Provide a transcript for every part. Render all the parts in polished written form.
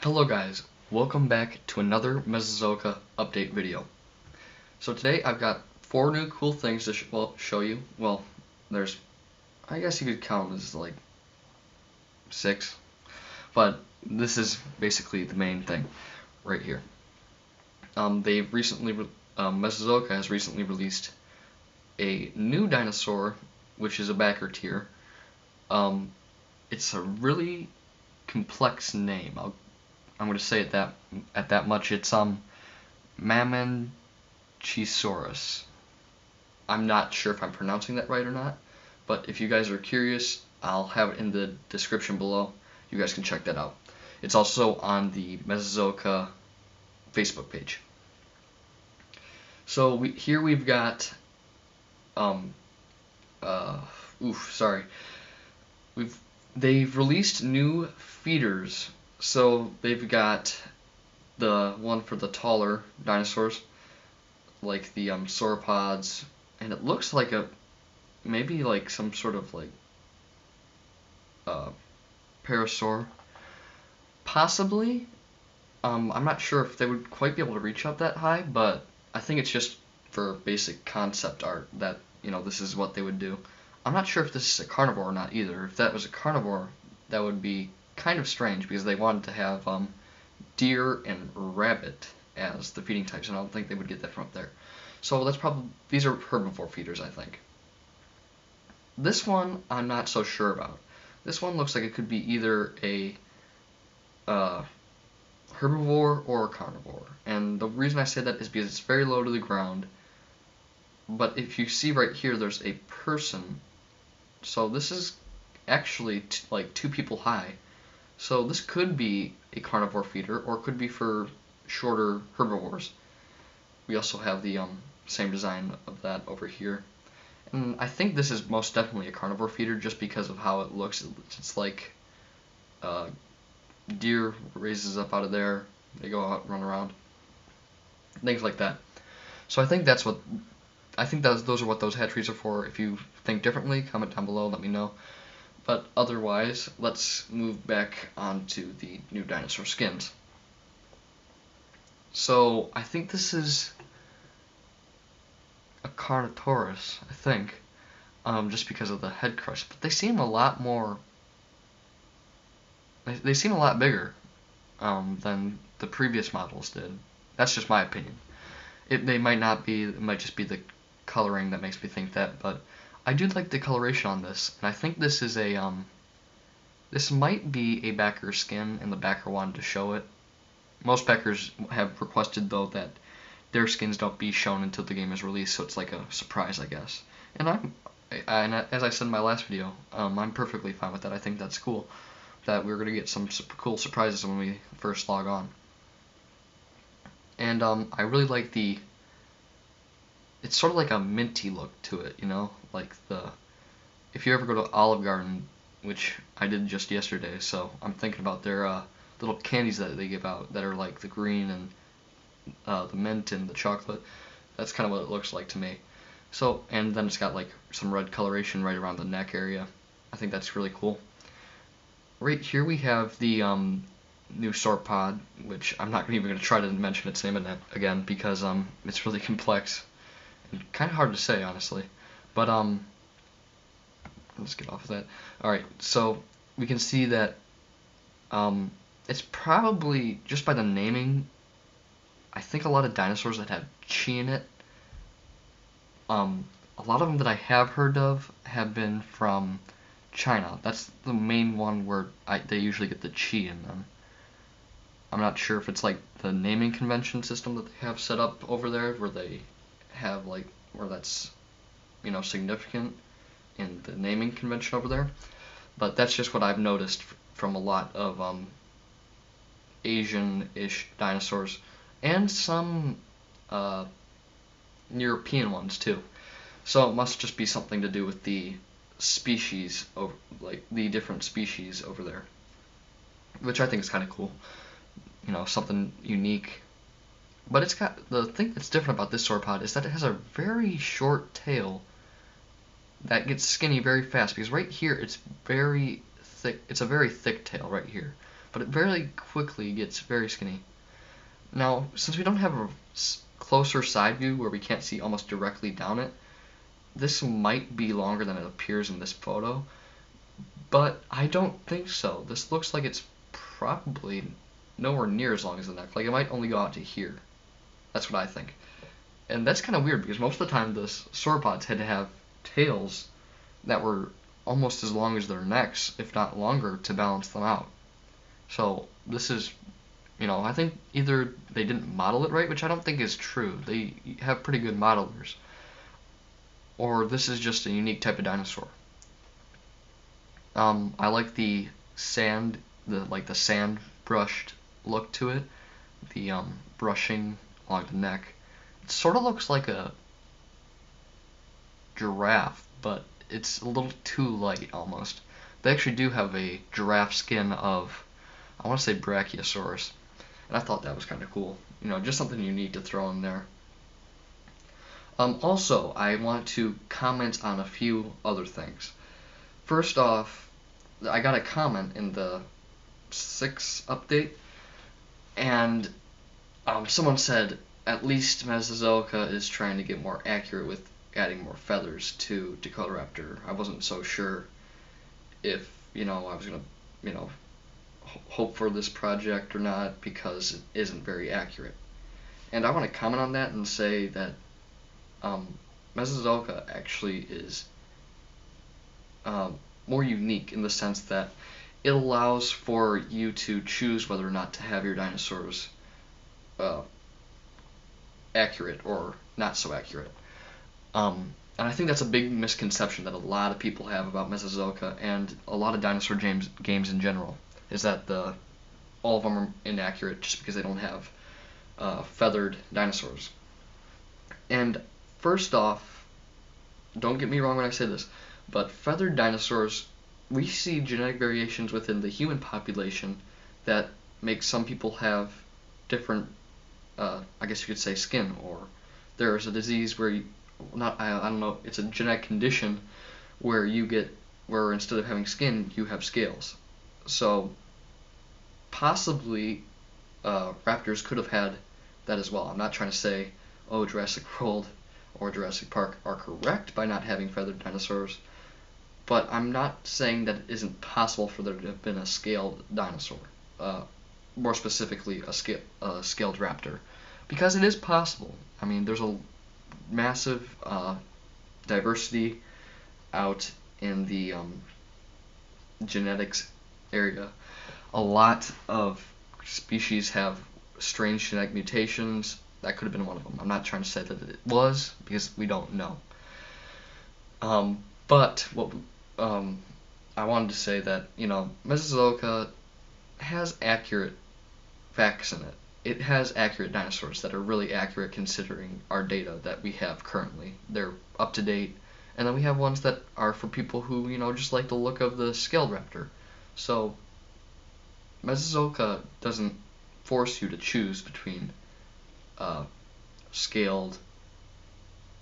Hello guys, welcome back to another Mesozoica update video. So today I've got 4 new cool things to show you. Well, there's, I guess you could count as like 6, but this is basically the main thing right here. Mesozoica has recently released a new dinosaur, which is a backer tier. It's a really complex name. I'm going to say it that much. It's Mamenchisaurus. I'm not sure if I'm pronouncing that right or not, but if you guys are curious, I'll have it in the description below. You guys can check that out. It's also on the Mesozoica Facebook page. So here we've got they've released new feeders. So they've got the one for the taller dinosaurs, like the sauropods, and it looks like maybe like some sort of like parasaur, possibly. I'm not sure if they would quite be able to reach up that high, but I think it's just for basic concept art that this is what they would do. I'm not sure if this is a carnivore or not either. If that was a carnivore, that would be kind of strange because they wanted to have deer and rabbit as the feeding types, and I don't think they would get that from up there. So these are herbivore feeders, I think. This one I'm not so sure about. This one looks like it could be either a herbivore or a carnivore, and the reason I say that is because it's very low to the ground. But if you see right here, there's a person. So this is actually like 2 people high. So this could be a carnivore feeder, or it could be for shorter herbivores. We also have the same design of that over here. And I think this is most definitely a carnivore feeder just because of how it looks. It's like deer raises up out of there, they go out and run around, things like that. So I think those are what those hatcheries are for. If you think differently, comment down below, let me know. But otherwise, let's move back onto the new dinosaur skins. So I think this is a Carnotaurus, I think, just because of the head crush. But they seem a lot more. They seem a lot bigger than the previous models did. That's just my opinion. They might not be. It might just be the coloring that makes me think that. But I do like the coloration on this, and I think this is this might be a backer skin, and the backer wanted to show it. Most backers have requested though that their skins don't be shown until the game is released, so it's like a surprise, I guess. And as I said in my last video, I'm perfectly fine with that. I think that's cool that we're gonna get some cool surprises when we first log on. And I really like it's sort of like a minty look to it, like if you ever go to Olive Garden, which I did just yesterday, so I'm thinking about their little candies that they give out that are like the green and the mint and the chocolate. That's kind of what it looks like to me. So, and then it's got like some red coloration right around the neck area. I think that's really cool. Right here we have the new sauropod, which I'm not even going to try to mention its name again because it's really complex and kind of hard to say, honestly. But let's get off of that. Alright, so we can see that it's probably, just by the naming, I think a lot of dinosaurs that have chi in it, a lot of them that I have heard of have been from China. That's the main one where they usually get the chi in them. I'm not sure if it's like the naming convention system that they have set up over there, where they have like where that's significant in the naming convention over there. But that's just what I've noticed from a lot of Asian-ish dinosaurs and some European ones too. So it must just be something to do with the species, like the different species over there, which I think is kind of cool. Something unique. But it's got, the thing that's different about this sauropod is that it has a very short tail that gets skinny very fast, because right here it's very thick. It's a very thick tail right here. but it very quickly gets very skinny. Now, since we don't have a closer side view where we can't see almost directly down it, this might be longer than it appears in this photo, but I don't think so. This looks like it's probably nowhere near as long as the neck. Like, it might only go out to here. That's what I think. And that's kind of weird, because most of the time the sauropods had to have tails that were almost as long as their necks, if not longer, to balance them out. So this is, I think either they didn't model it right, which I don't think is true. They have pretty good modelers. Or this is just a unique type of dinosaur. I like the sand brushed look to it. The brushing along the neck. It sort of looks like a giraffe, but it's a little too light almost. They actually do have a giraffe skin of, I want to say Brachiosaurus, and I thought that was kind of cool. Just something unique to throw in there. Also, I want to comment on a few other things. First off, I got a comment in the 6 update, and someone said, at least Mesozoica is trying to get more accurate with adding more feathers to Dakotaraptor. I wasn't so sure if, I was going to, hope for this project or not, because it isn't very accurate. And I want to comment on that and say that Mesozoica actually is more unique in the sense that it allows for you to choose whether or not to have your dinosaurs accurate or not so accurate. And I think that's a big misconception that a lot of people have about Mesozoica and a lot of dinosaur games in general, is that all of them are inaccurate just because they don't have feathered dinosaurs. And first off, don't get me wrong when I say this, but feathered dinosaurs, we see genetic variations within the human population that make some people have different, I guess you could say, skin, or there's a disease where I don't know, it's a genetic condition where where instead of having skin, you have scales. So possibly raptors could have had that as well. I'm not trying to say, oh, Jurassic World or Jurassic Park are correct by not having feathered dinosaurs, but I'm not saying that it isn't possible for there to have been a scaled dinosaur, more specifically a scaled raptor, because it is possible. I mean, there's a massive diversity out in the genetics area. A lot of species have strange genetic mutations. That could have been one of them. I'm not trying to say that it was, because we don't know. But what I wanted to say that, Mesozoica has accurate facts in it. It has accurate dinosaurs that are really accurate considering our data that we have currently. They're up to date. And then we have ones that are for people who, just like the look of the scaled raptor. So Mesozoica doesn't force you to choose between scaled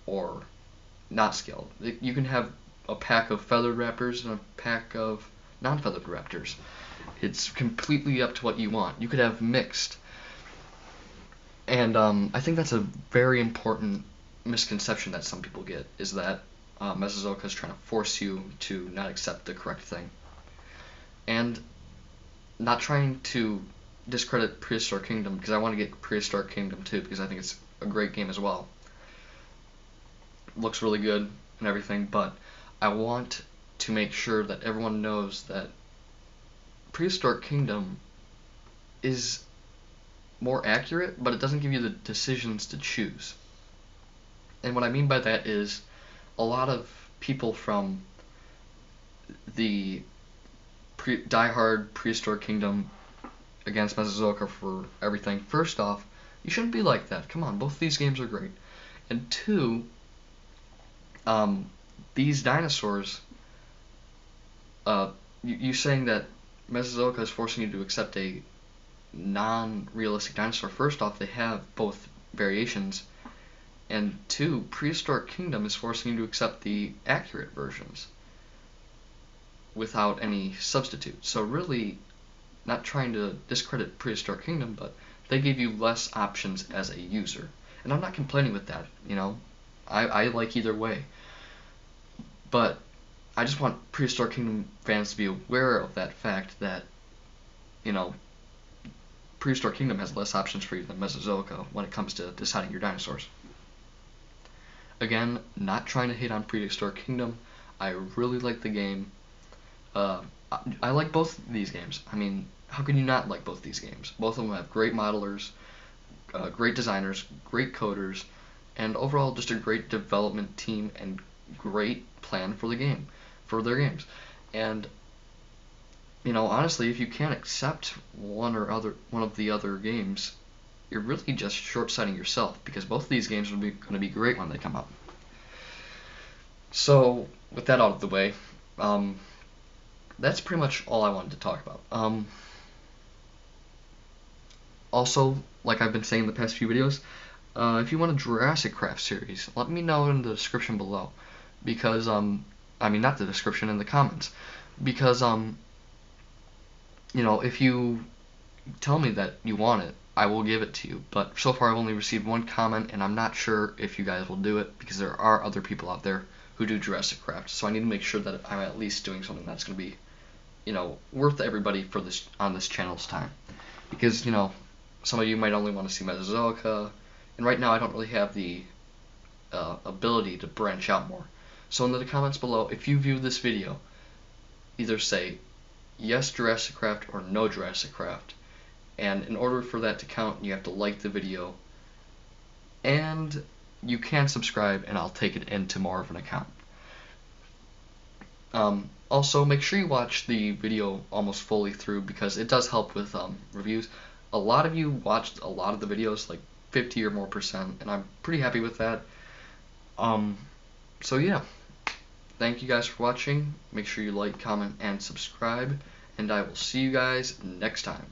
or not scaled. You can have a pack of feathered raptors and a pack of non-feathered raptors. It's completely up to what you want. You could have mixed. And I think that's a very important misconception that some people get, is that Mesozoica is trying to force you to not accept the correct thing. And not trying to discredit Prehistoric Kingdom, because I want to get Prehistoric Kingdom too, because I think it's a great game as well. It looks really good and everything, but I want to make sure that everyone knows that Prehistoric Kingdom is more accurate, but it doesn't give you the decisions to choose. And what I mean by that is a lot of people from the die-hard Prehistoric Kingdom against Mesozoica for everything. First off, you shouldn't be like that. Come on, both of these games are great. And two, these dinosaurs, you saying that Mesozoica is forcing you to accept a non-realistic dinosaur. First off, they have both variations, and two, Prehistoric Kingdom is forcing you to accept the accurate versions without any substitute. So really, not trying to discredit Prehistoric Kingdom, but they gave you less options as a user. And I'm not complaining with that, you know. I like either way. But I just want Prehistoric Kingdom fans to be aware of that fact that, you know, Prehistoric Kingdom has less options for you than Mesozoica when it comes to deciding your dinosaurs. Again, not trying to hate on Prehistoric Kingdom. I really like the game. I like both these games. I mean, how can you not like both these games? Both of them have great modelers, great designers, great coders, and overall just a great development team and great plan for for their games. And you know, honestly, if you can't accept one of the other games, you're really just short-sighting yourself because both of these games are going to be great when they come out. So, with that out of the way, that's pretty much all I wanted to talk about. Also, like I've been saying in the past few videos, if you want a Jurassic Craft series, let me know in the description below. Because, I mean, not the description, in the comments. Because, you know, if you tell me that you want it, I will give it to you. But so far I've only received one comment, and I'm not sure if you guys will do it, because there are other people out there who do Jurassic Craft. So I need to make sure that I'm at least doing something that's going to be, you know, worth everybody for this on this channel's time. Because, you know, some of you might only want to see Mesozoica, and right now I don't really have the ability to branch out more. So in the comments below, if you view this video, either say yes Jurassic Craft or no Jurassic Craft. And in order for that to count, you have to like the video, and you can subscribe, and I'll take it into more of an account. Also, make sure you watch the video almost fully through, because it does help with reviews. A lot of you watched a lot of the videos, like 50 or more %, and I'm pretty happy with that. So yeah, thank you guys for watching. Make sure you like, comment, and subscribe, and I will see you guys next time.